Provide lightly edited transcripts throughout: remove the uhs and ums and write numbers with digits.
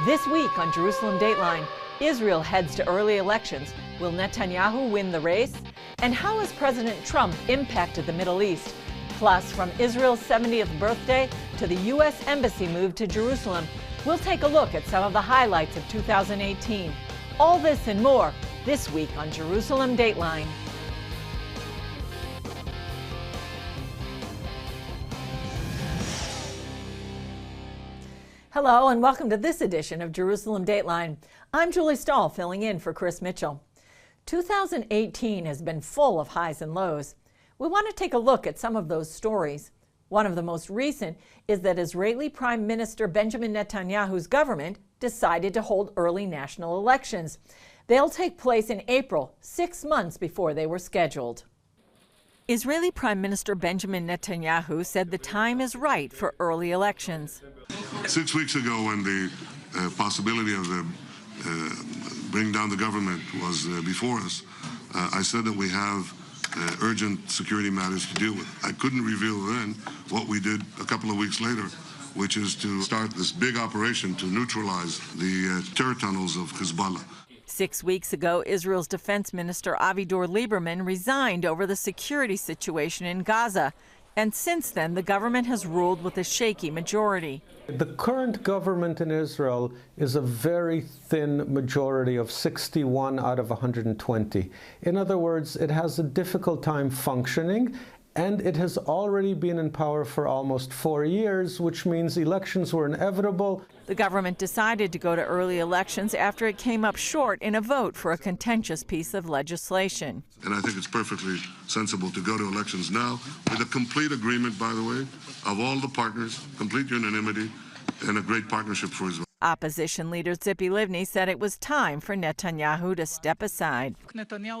This week on Jerusalem Dateline, Israel heads to early elections. Will Netanyahu win the race? And how has President Trump impacted the Middle East? Plus, from Israel's 70th birthday to the U.S. Embassy move to Jerusalem, we'll take a look at some of the highlights of 2018. All this and more this week on Jerusalem Dateline. Hello and welcome to this edition of Jerusalem Dateline. I'm Julie Stahl, filling in for Chris Mitchell. 2018 has been full of highs and lows. We want to take a look at some of those stories. One of the most recent is that Israeli Prime Minister Benjamin Netanyahu's government decided to hold early national elections. They'll take place in April, 6 months before they were scheduled. Israeli Prime Minister Benjamin Netanyahu said the time is right for early elections. 6 weeks ago, when the possibility of bringing down the government was before us, I said that we have urgent security matters to deal with. I couldn't reveal then what we did a couple of weeks later, which is to start this big operation to neutralize the terror tunnels of Hezbollah. 6 weeks ago, Israel's Defense Minister Avigdor Lieberman resigned over the security situation in Gaza. And since then, the government has ruled with a shaky majority. The current government in Israel is a very thin majority of 61 out of 120. In other words, it has a difficult time functioning, and it has already been in power for almost 4 years, which means elections were inevitable. The government decided to go to early elections after it came up short in a vote for a contentious piece of legislation. And I think it's perfectly sensible to go to elections now with a complete agreement, by the way, of all the partners, complete unanimity, and a great partnership for Israel. Opposition leader Tzipi Livni said it was time for Netanyahu to step aside. Netanyahu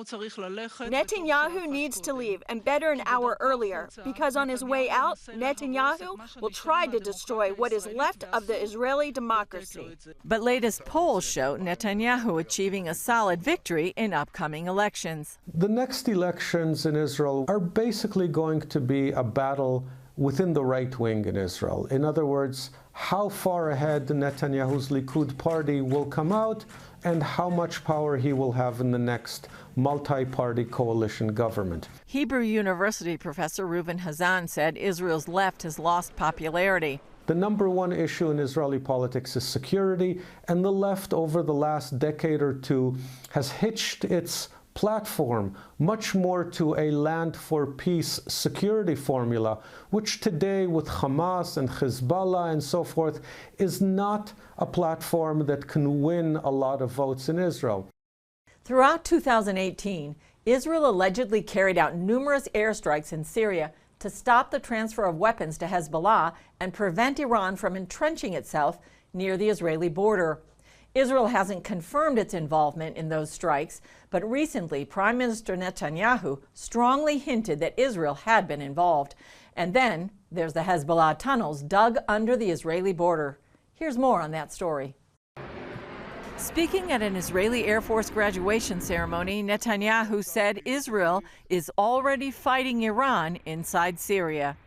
needs to leave, and better an hour earlier, because on his way out, Netanyahu will try to destroy what is left of the Israeli democracy. But latest polls show Netanyahu achieving a solid victory in upcoming elections. The next elections in Israel are basically going to be a battle within the right wing in Israel. In other words, how far ahead Netanyahu's Likud party will come out and how much power he will have in the next multi-party coalition government. Hebrew University professor Reuven Hazan said Israel's left has lost popularity. The number one issue in Israeli politics is security, and the left over the last decade or two has hitched its platform much more to a land for peace security formula, which today with Hamas and Hezbollah and so forth is not a platform that can win a lot of votes in Israel. Throughout 2018, Israel allegedly carried out numerous airstrikes in Syria to stop the transfer of weapons to Hezbollah and prevent Iran from entrenching itself near the Israeli border. Israel hasn't confirmed its involvement in those strikes, but recently Prime Minister Netanyahu strongly hinted that Israel had been involved. And then there's the Hezbollah tunnels dug under the Israeli border. Here's more on that story. Speaking at an Israeli Air Force graduation ceremony, Netanyahu said Israel is already fighting Iran inside Syria.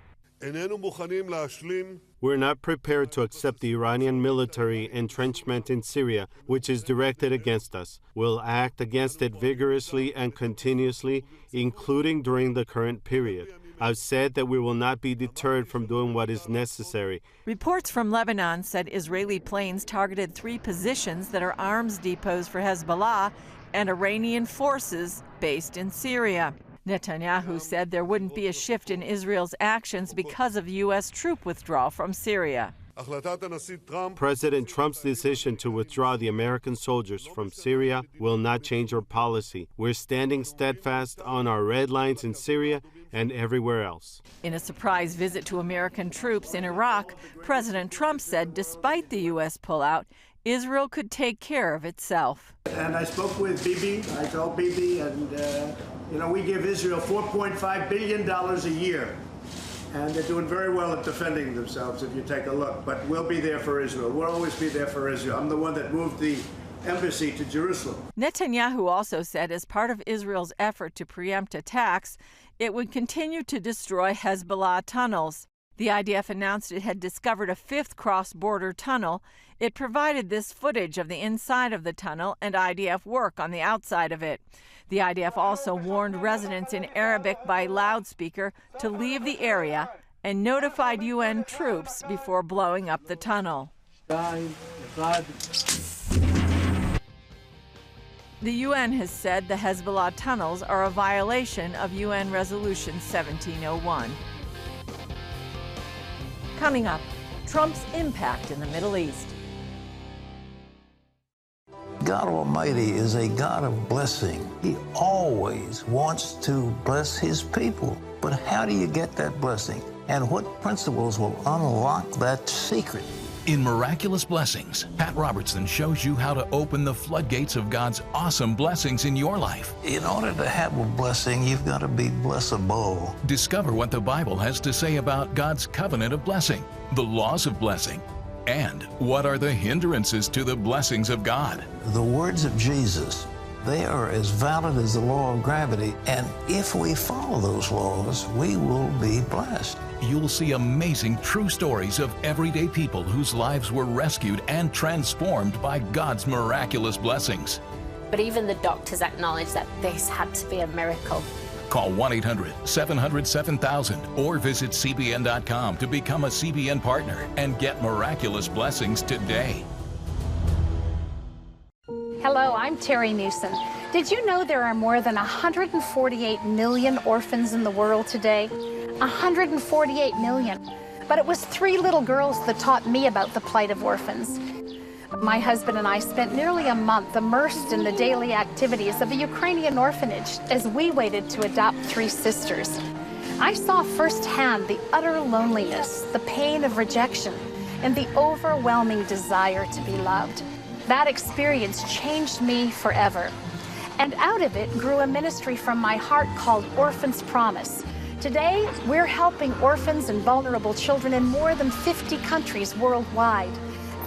We're not prepared to accept the Iranian military entrenchment in Syria, which is directed against us. We'll act against it vigorously and continuously, including during the current period. I've said that we will not be deterred from doing what is necessary. Reports from Lebanon said Israeli planes targeted 3 positions that are arms depots for Hezbollah and Iranian forces based in Syria. Netanyahu said there wouldn't be a shift in Israel's actions because of U.S. troop withdrawal from Syria. President Trump's decision to withdraw the American soldiers from Syria will not change our policy. We're standing steadfast on our red lines in Syria and everywhere else. In a surprise visit to American troops in Iraq, President Trump said despite the U.S. pullout, Israel could take care of itself. And I spoke with Bibi. I told Bibi, and we give Israel $4.5 billion a year. And they're doing very well at defending themselves, if you take a look. But we'll be there for Israel. We'll always be there for Israel. I'm the one that moved the embassy to Jerusalem. Netanyahu also said as part of Israel's effort to preempt attacks, it would continue to destroy Hezbollah tunnels. The IDF announced it had discovered a fifth cross-border tunnel. It provided this footage of the inside of the tunnel and IDF work on the outside of it. The IDF also warned residents in Arabic by loudspeaker to leave the area and notified UN troops before blowing up the tunnel. The UN has said the Hezbollah tunnels are a violation of UN Resolution 1701. Coming up, Trump's impact in the Middle East. God Almighty is a God of blessing. He always wants to bless His people. But how do you get that blessing? And what principles will unlock that secret? In Miraculous Blessings, Pat Robertson shows you how to open the floodgates of God's awesome blessings in your life. In order to have a blessing, you've got to be blessable. Discover what the Bible has to say about God's covenant of blessing, the laws of blessing, and what are the hindrances to the blessings of God. The words of Jesus, they are as valid as the law of gravity, and if we follow those laws, we will be blessed. You'll see amazing true stories of everyday people whose lives were rescued and transformed by God's miraculous blessings. But even the doctors acknowledge that this had to be a miracle. Call 1-800-700-7000 or visit CBN.com to become a CBN partner and get miraculous blessings today. Hello, I'm Terry Newsom. Did you know there are more than 148 million orphans in the world today? 148 million. But it was 3 little girls that taught me about the plight of orphans. My husband and I spent nearly a month immersed in the daily activities of a Ukrainian orphanage as we waited to adopt 3 sisters. I saw firsthand the utter loneliness, the pain of rejection, and the overwhelming desire to be loved. That experience changed me forever. And out of it grew a ministry from my heart called Orphans Promise. Today, we're helping orphans and vulnerable children in more than 50 countries worldwide.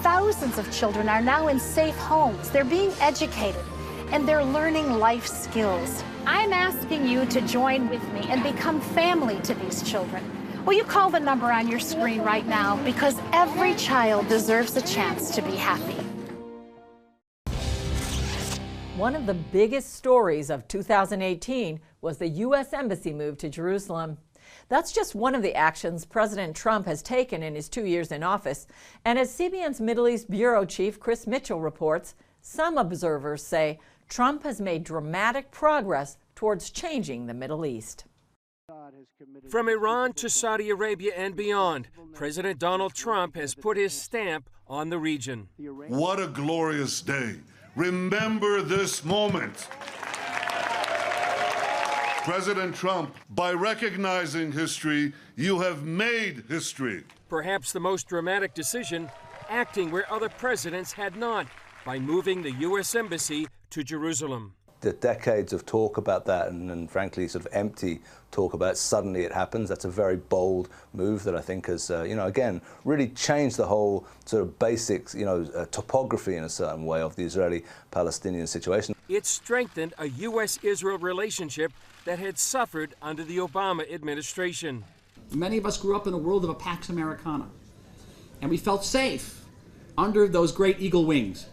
Thousands of children are now in safe homes. They're being educated, and they're learning life skills. I'm asking you to join with me and become family to these children. Will you call the number on your screen right now? Because every child deserves a chance to be happy. One of the biggest stories of 2018 was the U.S. Embassy move to Jerusalem. That's just one of the actions President Trump has taken in his 2 years in office. And as CBN's Middle East Bureau Chief Chris Mitchell reports, some observers say Trump has made dramatic progress towards changing the Middle East. From Iran to Saudi Arabia and beyond, President Donald Trump has put his stamp on the region. What a glorious day. Remember this moment. President Trump, by recognizing history, you have made history. Perhaps the most dramatic decision, acting where other presidents had not, by moving the U.S. Embassy to Jerusalem. The decades of talk about that and frankly sort of empty talk about suddenly it happens, that's a very bold move that I think has, again, really changed the whole sort of basics, topography in a certain way of the Israeli-Palestinian situation. It strengthened a U.S.-Israel relationship that had suffered under the Obama administration. Many of us grew up in a world of a Pax Americana, and we felt safe under those great eagle wings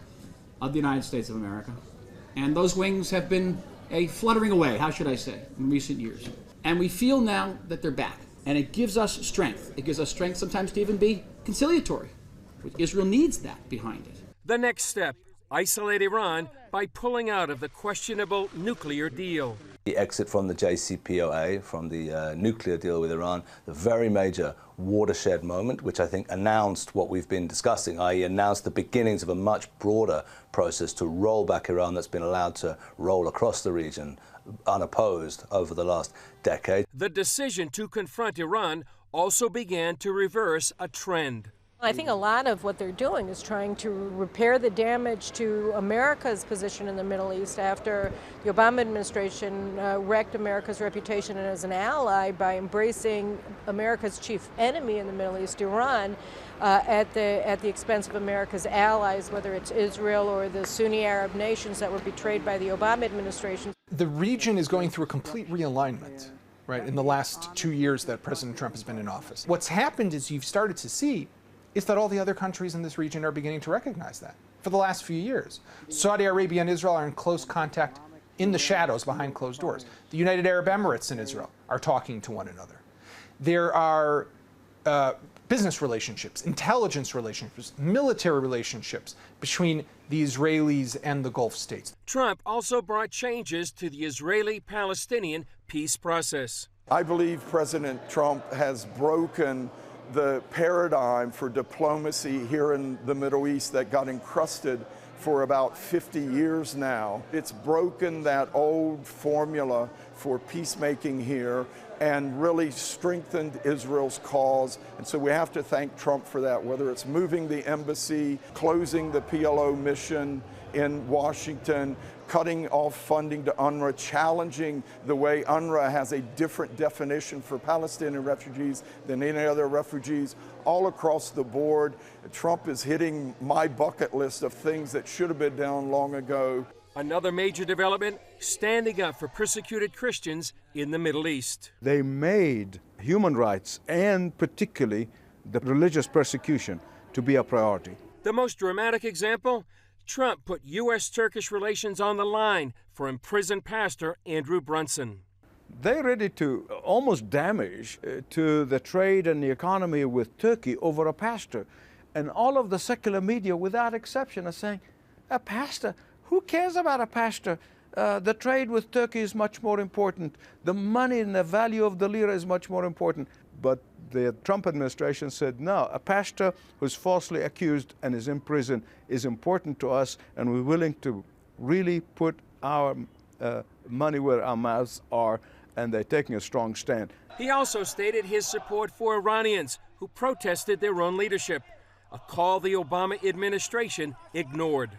of the United States of America. And those wings have been a fluttering away, how should I say, in recent years. And we feel now that they're back. And it gives us strength. It gives us strength sometimes to even be conciliatory. Israel needs that behind it. The next step, isolate Iran by pulling out of the questionable nuclear deal. The exit from the JCPOA, from the nuclear deal with Iran, a very major watershed moment, which I think announced what we've been discussing, i.e. announced the beginnings of a much broader process to roll back Iran that's been allowed to roll across the region unopposed over the last decade. The decision to confront Iran also began to reverse a trend. I think a lot of what they're doing is trying to repair the damage to America's position in the Middle East after the Obama administration wrecked America's reputation as an ally by embracing America's chief enemy in the Middle East, Iran, at the expense of America's allies, whether it's Israel or the Sunni Arab nations that were betrayed by the Obama administration. The region is going through a complete realignment. right, in the last 2 years that President Trump has been in office. What's happened is you've started to see is that all the other countries in this region are beginning to recognize that for the last few years. Saudi Arabia and Israel are in close contact in the shadows behind closed doors. The United Arab Emirates and Israel are talking to one another. There are business relationships, intelligence relationships, military relationships between the Israelis and the Gulf states. Trump also brought changes to the Israeli-Palestinian peace process. I believe President Trump has broken the paradigm for diplomacy here in the Middle East that got encrusted for about 50 years now. It's broken that old formula for peacemaking here and really strengthened Israel's cause. And so we have to thank Trump for that, whether it's moving the embassy, closing the PLO mission in Washington, cutting off funding to UNRWA, challenging the way UNRWA has a different definition for Palestinian refugees than any other refugees. All across the board, Trump is hitting my bucket list of things that should have been done long ago. Another major development, standing up for persecuted Christians in the Middle East. They made human rights and particularly the religious persecution to be a priority. The most dramatic example, Trump put U.S.-Turkish relations on the line for imprisoned pastor Andrew Brunson. They're ready to almost damage to the trade and the economy with Turkey over a pastor. And all of the secular media, without exception, are saying, a pastor? Who cares about a pastor? The trade with Turkey is much more important. The money and the value of the lira is much more important. But the Trump administration said, no, a pastor who's falsely accused and is in prison is important to us, and we're willing to really put our money where our mouths are, and they're taking a strong stand. He also stated his support for Iranians who protested their own leadership, a call the Obama administration ignored.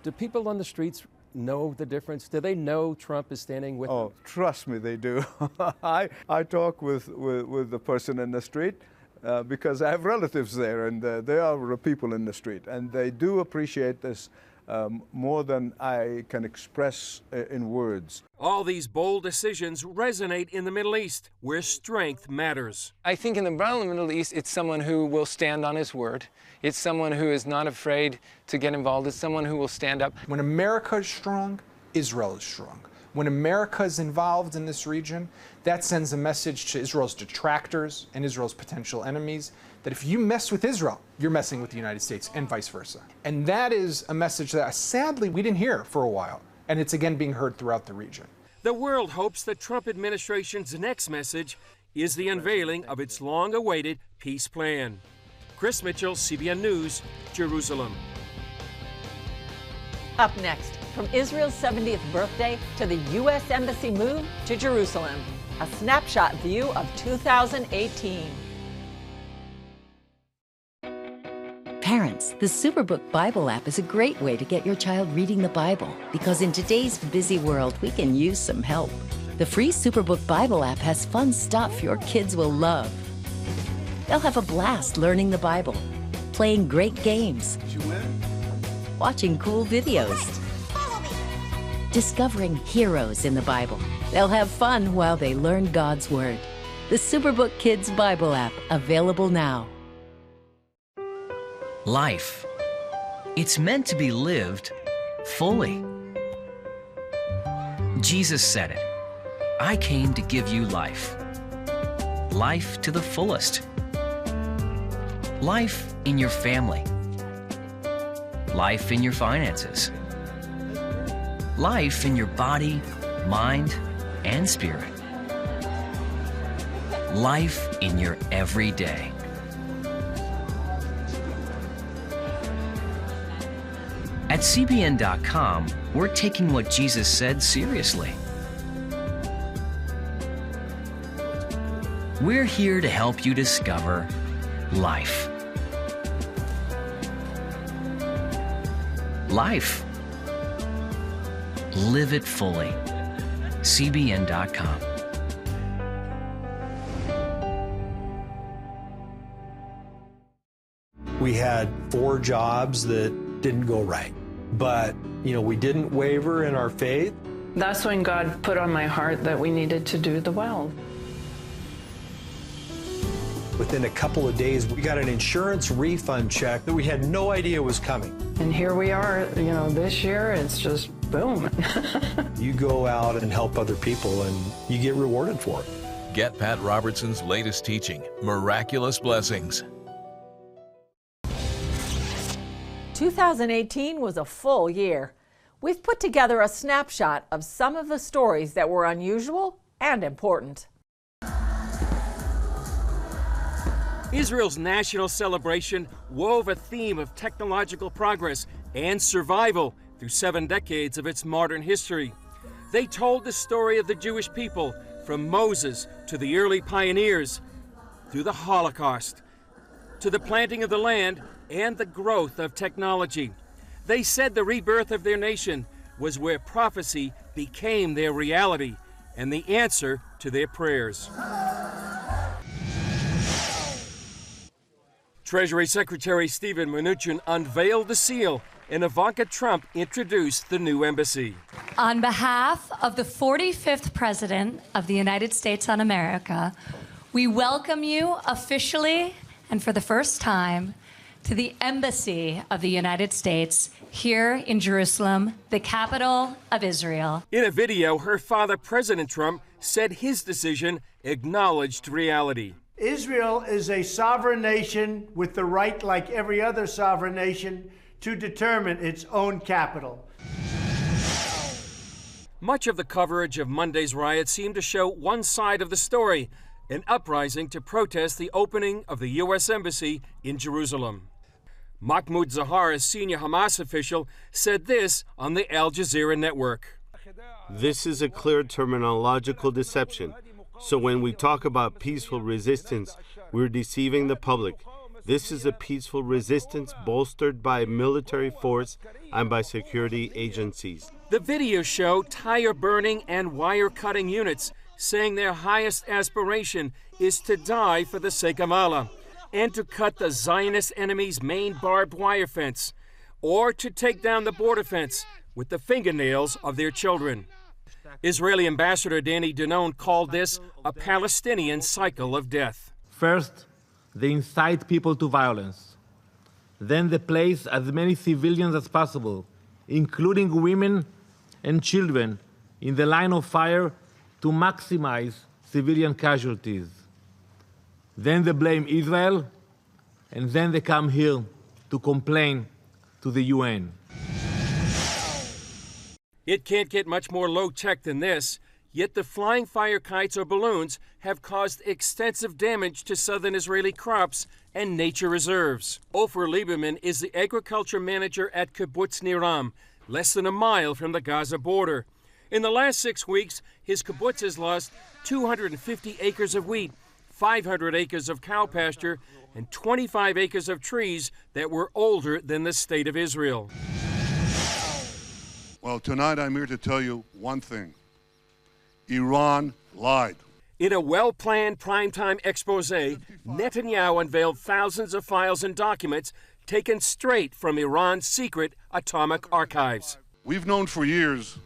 Do people on the streets know the difference? Do they know Trump is standing with them? Trust me, they do. I talk with the person in the street because I have relatives there, and they are people in the street, and they do appreciate this more than I can express in words. All these bold decisions resonate in the Middle East, where strength matters. I think in the broader Middle East, it's someone who will stand on his word. It's someone who is not afraid to get involved. It's someone who will stand up. When America is strong, Israel is strong. When America is involved in this region, that sends a message to Israel's detractors and Israel's potential enemies that if you mess with Israel, you're messing with the United States, and vice versa. And that is a message that sadly we didn't hear for a while, and it's again being heard throughout the region. The world hopes the Trump administration's next message is the unveiling of its long-awaited peace plan. Chris Mitchell, CBN News, Jerusalem. Up next, from Israel's 70th birthday to the U.S. Embassy move to Jerusalem, a snapshot view of 2018. Parents, the Superbook Bible app is a great way to get your child reading the Bible, because in today's busy world, we can use some help. The free Superbook Bible app has fun stuff your kids will love. They'll have a blast learning the Bible, playing great games, watching cool videos, discovering heroes in the Bible. They'll have fun while they learn God's Word. The Superbook Kids Bible app, available now. Life. It's meant to be lived fully. Jesus said it. I came to give you life. Life to the fullest. Life in your family. Life in your finances. Life in your body, mind, and spirit. Life in your everyday. At CBN.com, we're taking what Jesus said seriously. We're here to help you discover life. Life. Live it fully. CBN.com. We had 4 jobs that didn't go right, but we didn't waver in our faith. That's when God put on my heart that we needed to do the well. Within a couple of days, we got an insurance refund check that we had no idea was coming. And here we are, this year, it's just boom. You go out and help other people, and you get rewarded for it. Get Pat Robertson's latest teaching, Miraculous Blessings. 2018 was a full year. We've put together a snapshot of some of the stories that were unusual and important. Israel's national celebration wove a theme of technological progress and survival through 7 decades of its modern history. They told the story of the Jewish people from Moses to the early pioneers, through the Holocaust, to the planting of the land and the growth of technology. They said the rebirth of their nation was where prophecy became their reality and the answer to their prayers. Treasury Secretary Steven Mnuchin unveiled the seal and Ivanka Trump introduced the new embassy. On behalf of the 45th President of the United States of America, we welcome you officially and for the first time to the Embassy of the United States here in Jerusalem, the capital of Israel. In a video, her father, President Trump, said his decision acknowledged reality. Israel is a sovereign nation with the right, like every other sovereign nation, to determine its own capital. Much of the coverage of Monday's riot seemed to show one side of the story, an uprising to protest the opening of the U.S. Embassy in Jerusalem. Mahmoud Zahar, a senior Hamas official, said this on the Al Jazeera network. This is a clear terminological deception. So when we talk about peaceful resistance, we're deceiving the public. This is a peaceful resistance bolstered by military force and by security agencies. The videos show tire burning and wire cutting units saying their highest aspiration is to die for the sake of Allah and to cut the Zionist enemy's main barbed wire fence or to take down the border fence with the fingernails of their children. Israeli Ambassador Danny Danon called this a Palestinian cycle of death. First, they incite people to violence. Then they place as many civilians as possible, including women and children, in the line of fire to maximize civilian casualties. Then they blame Israel, and then they come here to complain to the UN. It can't get much more low-tech than this, yet the flying fire kites or balloons have caused extensive damage to southern Israeli crops and nature reserves. Ofer Lieberman is the agriculture manager at Kibbutz Niram, less than a mile from the Gaza border. In the last 6 weeks, his kibbutz has lost 250 acres of wheat, 500 acres of cow pasture, and 25 acres of trees that were older than the state of Israel. Well, tonight I'm here to tell you one thing. Iran lied. In a well-planned primetime expose, Netanyahu unveiled thousands of files and documents taken straight from Iran's secret atomic archives. We've known for years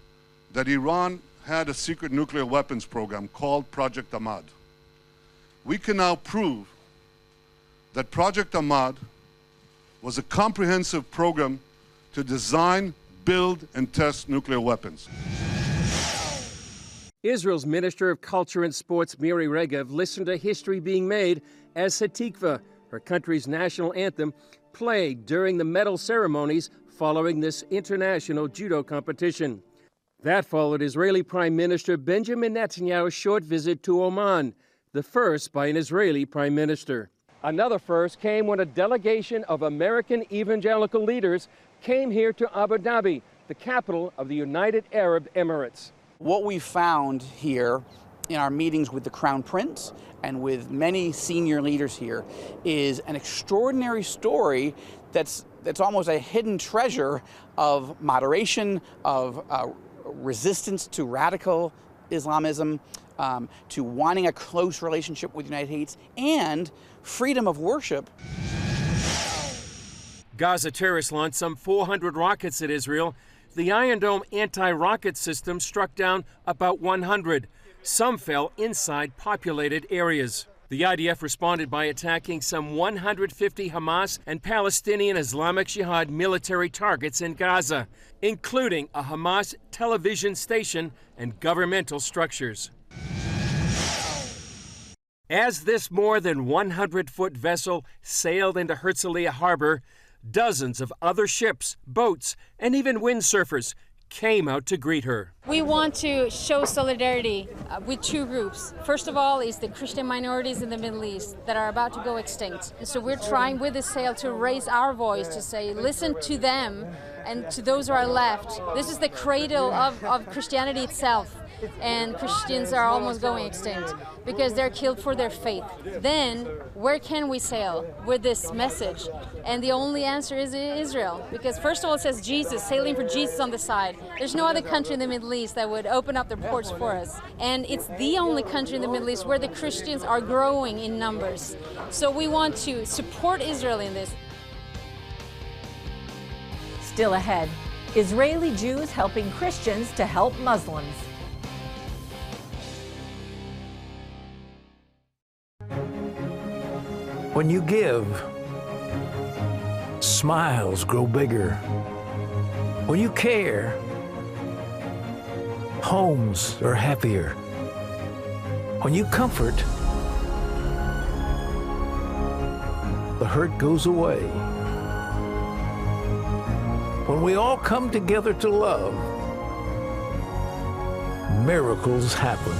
that Iran had a secret nuclear weapons program called Project Ahmad. We can now prove that Project Ahmad was a comprehensive program to design, build, and test nuclear weapons. Israel's Minister of Culture and Sports, Miri Regev, listened to history being made as Hatikva, her country's national anthem, played during the medal ceremonies following this international judo competition. That followed Israeli Prime Minister Benjamin Netanyahu's short visit to Oman, the first by an Israeli Prime Minister. Another first came when a delegation of American evangelical leaders came here to Abu Dhabi, the capital of the United Arab Emirates. What we found here in our meetings with the Crown Prince and with many senior leaders here is an extraordinary story that's almost a hidden treasure of moderation, of resistance to radical Islamism, to wanting a close relationship with the United States, and freedom of worship. Gaza terrorists launched some 400 rockets at Israel. The Iron Dome anti-rocket system struck down about 100. Some fell inside populated areas. The IDF responded by attacking some 150 Hamas and Palestinian Islamic Jihad military targets in Gaza, including a Hamas television station and governmental structures. As this more than 100-foot vessel sailed into Herzliya Harbor, dozens of other ships, boats, and even windsurfers came out to greet her. We want to show solidarity with two groups. First of all is the Christian minorities in the Middle East that are about to go extinct. And so we're trying with this sail to raise our voice to say, listen to them and to those who are left. This is the cradle of Christianity itself. And Christians are almost going extinct because they're killed for their faith. Then, where can we sail with this message? And the only answer is Israel, because first of all it says Jesus, sailing for Jesus on the side. There's no other country in the Middle East that would open up their ports for us. And it's the only country in the Middle East where the Christians are growing in numbers. So we want to support Israel in this. Still ahead, Israeli Jews helping Christians to help Muslims. When you give, smiles grow bigger. When you care, homes are happier. When you comfort, the hurt goes away. When we all come together to love, miracles happen.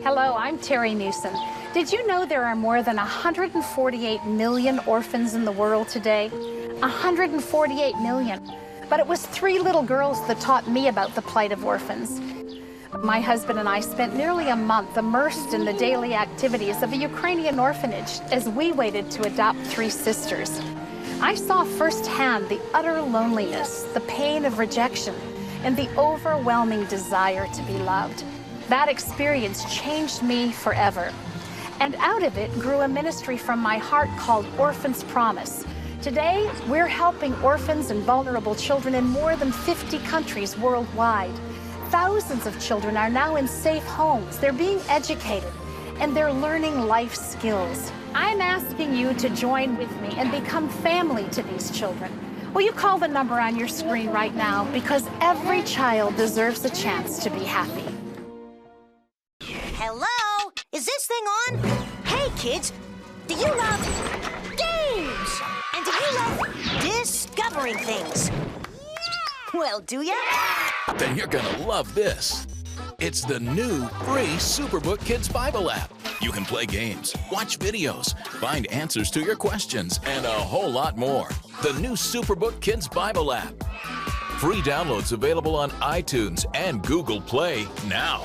Hello, I'm Terry Newsom. Did you know there are more than 148 million orphans in the world today? 148 million. But it was 3 little girls that taught me about the plight of orphans. My husband and I spent nearly a month immersed in the daily activities of a Ukrainian orphanage as we waited to adopt 3 sisters. I saw firsthand the utter loneliness, the pain of rejection, and the overwhelming desire to be loved. That experience changed me forever. And out of it grew a ministry from my heart called Orphans Promise. Today, we're helping orphans and vulnerable children in more than 50 countries worldwide. Thousands of children are now in safe homes. They're being educated, and they're learning life skills. I'm asking you to join with me and become family to these children. Will you call the number on your screen right now? Because every child deserves a chance to be happy. Hello? Is this thing on? Hey, kids, do you love games? And do you love discovering things? Well, do ya? Then you're gonna love this. It's the new free Superbook Kids Bible app. You can play games, watch videos, find answers to your questions, and a whole lot more. The new Superbook Kids Bible app. Free downloads available on iTunes and Google Play now.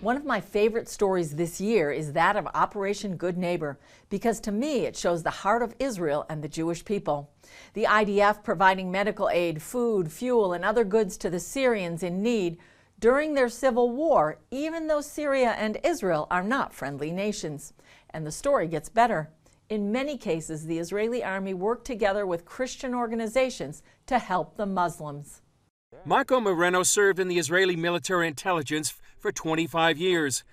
One of my favorite stories this year is that of Operation Good Neighbor, because to me it shows the heart of Israel and the Jewish people. The IDF providing medical aid, food, fuel, and other goods to the Syrians in need during their civil war, even though Syria and Israel are not friendly nations. And the story gets better. In many cases, the Israeli army worked together with Christian organizations to help the Muslims. Marco Moreno served in the Israeli military intelligence for 25 years.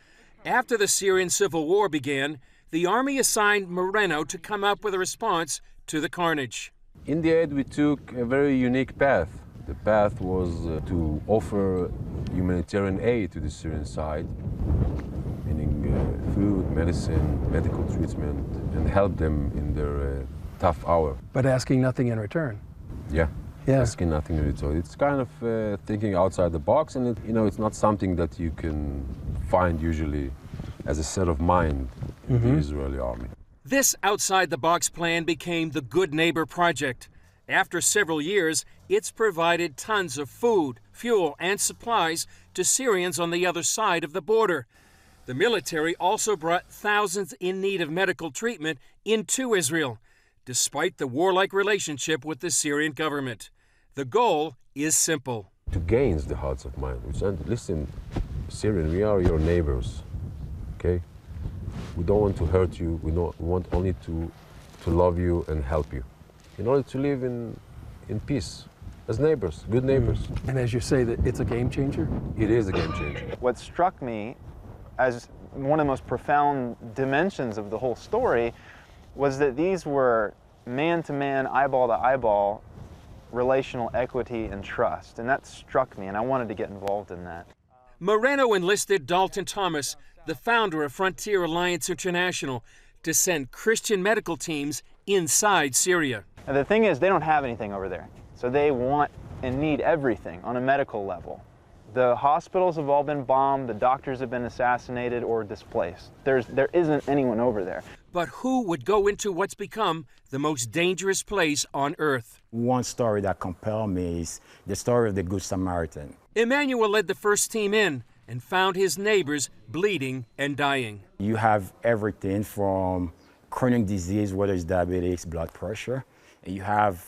After the Syrian civil war began, the army assigned Moreno to come up with a response to the carnage. In the end, we took a very unique path. The path was to offer humanitarian aid to the Syrian side, meaning food, medicine, medical treatment, and help them in their tough hour. But asking nothing in return. Yeah. Asking nothing in return. It's kind of thinking outside the box, and it's not something that you can find usually as a set of mind in the Israeli army. This outside-the-box plan became the Good Neighbor Project. After several years, it's provided tons of food, fuel, and supplies to Syrians on the other side of the border. The military also brought thousands in need of medical treatment into Israel, despite the warlike relationship with the Syrian government. The goal is simple. To gain the hearts of mine. We said, listen, Syrian, we are your neighbors, okay? We don't want to hurt you. We want only to love you and help you in order to live in peace. as neighbors, good neighbors. And as you say, that it's a game changer? It is a game changer. What struck me as one of the most profound dimensions of the whole story was that these were man-to-man, eyeball-to-eyeball relational equity and trust. And that struck me, and I wanted to get involved in that. Moreno enlisted Dalton Thomas, the founder of Frontier Alliance International, to send Christian medical teams inside Syria. And the thing is, they don't have anything over there. So they want and need everything on a medical level. The hospitals have all been bombed, the doctors have been assassinated or displaced. There isn't anyone over there. But who would go into what's become the most dangerous place on earth? One story that compelled me is the story of the Good Samaritan. Emmanuel led the first team in and found his neighbors bleeding and dying. You have everything from chronic disease, whether it's diabetes, blood pressure, and you have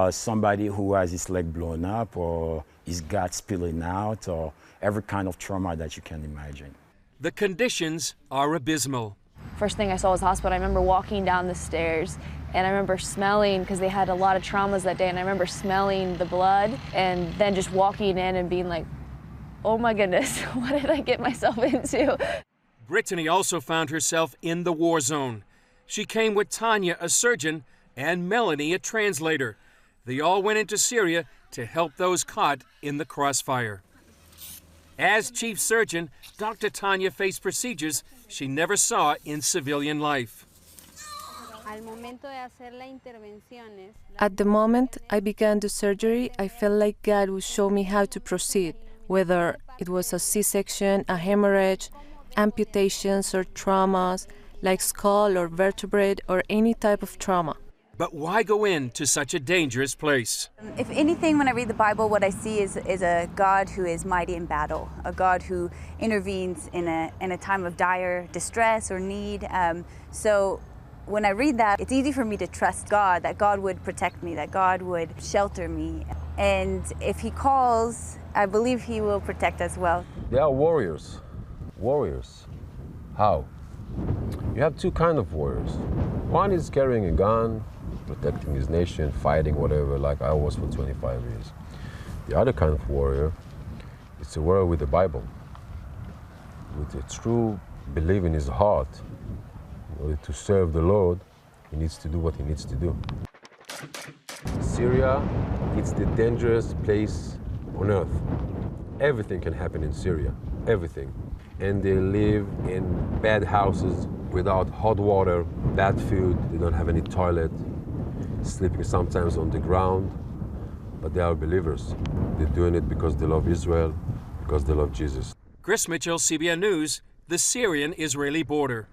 somebody who has his leg blown up or his gut spilling out or every kind of trauma that you can imagine. The conditions are abysmal. First thing I saw was the hospital. I remember walking down the stairs and I remember smelling, because they had a lot of traumas that day, and I remember smelling the blood and then just walking in and being like, oh my goodness, what did I get myself into? Brittany also found herself in the war zone. She came with Tanya, a surgeon, and Melanie, a translator. They all went into Syria to help those caught in the crossfire. As chief surgeon, Dr. Tanya faced procedures she never saw in civilian life. At the moment I began the surgery, I felt like God would show me how to proceed, whether it was a C-section, a hemorrhage, amputations or traumas, like skull or vertebrae or any type of trauma. But why go into such a dangerous place? If anything, when I read the Bible, what I see is a God who is mighty in battle, a God who intervenes in a time of dire distress or need. So when I read that, it's easy for me to trust God, that God would protect me, that God would shelter me. And if He calls, I believe He will protect as well. They are warriors. Warriors. How? You have two kinds of warriors. One is carrying a gun, protecting his nation, fighting whatever, like I was for 25 years. The other kind of warrior is a warrior with the Bible, with a true belief in his heart. In order to serve the Lord, he needs to do what he needs to do. Syria, it's the dangerous place on earth. Everything can happen in Syria, everything. And they live in bad houses without hot water, bad food, they don't have any toilet, sleeping sometimes on the ground, but they are believers. They're doing it because they love Israel, because they love Jesus. Chris Mitchell, CBN News, the Syrian-Israeli border.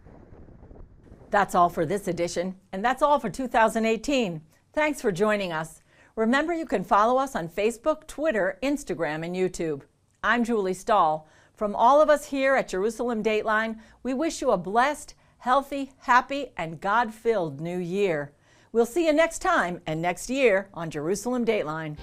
That's all for this edition, and that's all for 2018. Thanks for joining us. Remember, you can follow us on Facebook, Twitter, Instagram, and YouTube. I'm Julie Stahl. From all of us here at Jerusalem Dateline, we wish you a blessed, healthy, happy, and God-filled new year. We'll see you next time and next year on Jerusalem Dateline.